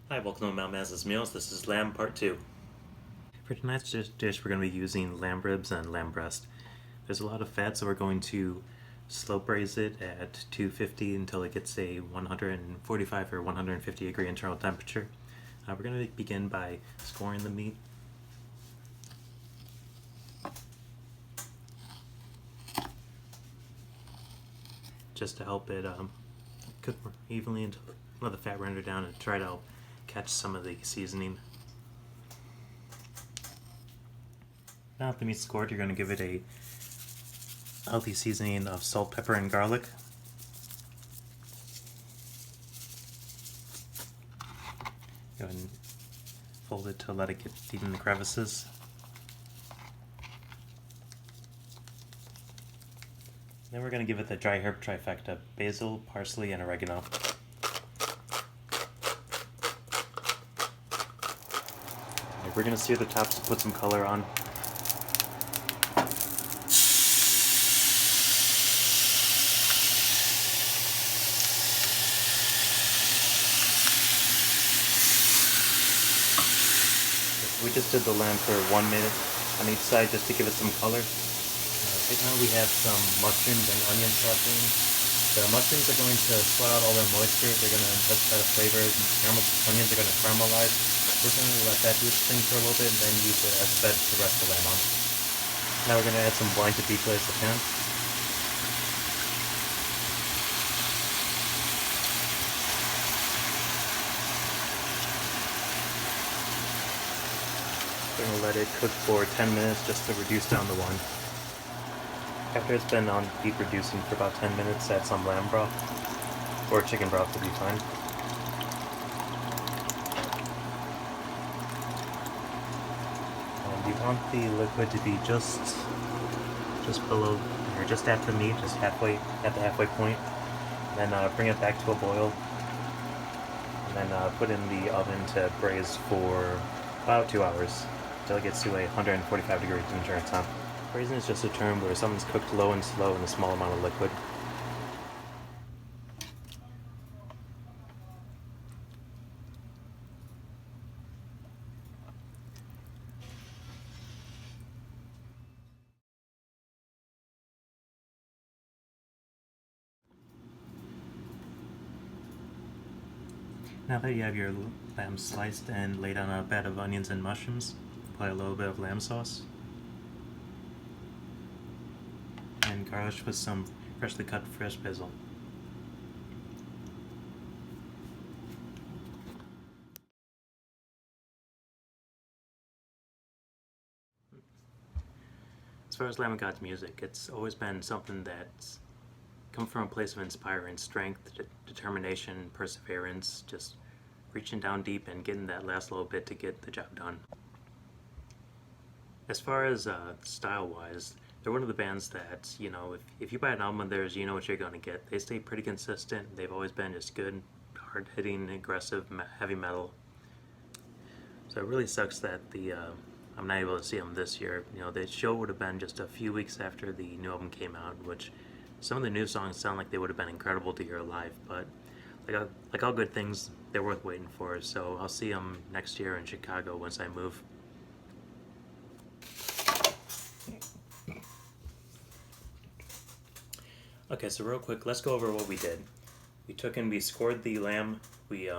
Hi, welcome to Mount Maz's Meals. This is lamb part 2. For tonight's dish, we're going to be using lamb ribs and lamb breast. There's a lot of fat, so we're going to slow braise it at 250 until it gets a 145 or 150 degree internal temperature. We're going to begin by scoring the meat. Just to help it cook more evenly and let the fat render down and try to catch some of the seasoning. Now that the meat's scored, you're going to give it a healthy seasoning of salt, pepper, and garlic. Go ahead and fold it to let it get deep in the crevices. Then we're going to give it the dry herb trifecta: basil, parsley, and oregano. We're going to sear the tops to put some color on. We just did the lamb for 1 minute on each side just to give it some color. Right now we have some mushrooms and onion sautéing. The mushrooms are going to sweat out all their moisture. They're going to intensify the flavor. Onions are going to caramelize. We're going to let that do its thing for a little bit and then use it as fed to the rest of the lamb on. Now we're going to add some wine to deglaze the pan. We're going to let it cook for 10 minutes just to reduce down the wine. After it's been on heat reducing for about 10 minutes, add some lamb broth, or chicken broth would be fine. And you want the liquid to be just below, or just after the meat, just halfway, at the halfway point. Then bring it back to a boil, and then put it in the oven to braise for about 2 hours, until it gets to a 145 degree internal temp. Braising is just a term where something's cooked low and slow in a small amount of liquid. Now that you have your lamb sliced and laid on a bed of onions and mushrooms, apply a little bit of lamb sauce. And garnish with some freshly cut fresh basil. As far as Lamb of God's music, it's always been something that's come from a place of inspiring strength, determination, perseverance, just reaching down deep and getting that last little bit to get the job done. As far as style-wise, they're one of the bands that, if you buy an album of theirs, you know what you're going to get. They stay pretty consistent. They've always been just good, hard-hitting, aggressive, heavy metal. So it really sucks that I'm not able to see them this year. The show would have been just a few weeks after the new album came out, which some of the new songs sound like they would have been incredible to hear live, but like all good things, they're worth waiting for. So I'll see them next year in Chicago once I move. Okay, so real quick, let's go over what we did. We scored the lamb. We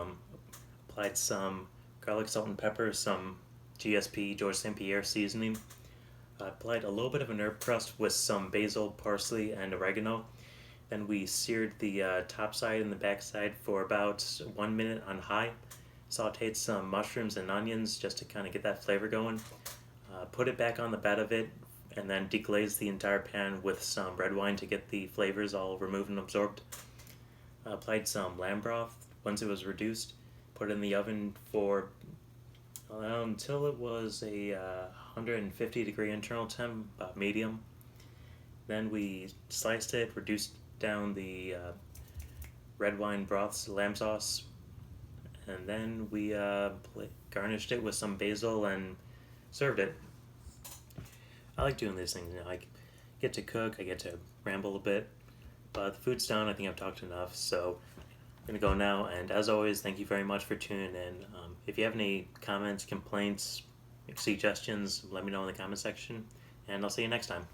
applied some garlic, salt, and pepper, some GSP, George St. Pierre seasoning. Applied a little bit of an herb crust with some basil, parsley, and oregano. Then we seared the top side and the back side for about 1 minute on high. Sauteed some mushrooms and onions just to kind of get that flavor going. Put it back on the bed of it, and then deglaze the entire pan with some red wine to get the flavors all removed and absorbed. Applied some lamb broth once it was reduced. Put it in the oven for until it was a 150 degree internal temp, about medium. Then we sliced it, reduced down the red wine broth, lamb sauce, and then we garnished it with some basil and served it. I like doing these things. I get to cook, I get to ramble a bit, but the food's done. I think I've talked enough, so gonna go now, and as always, thank you very much for tuning in. If you have any comments, complaints, suggestions, let me know in the comment section, and I'll see you next time.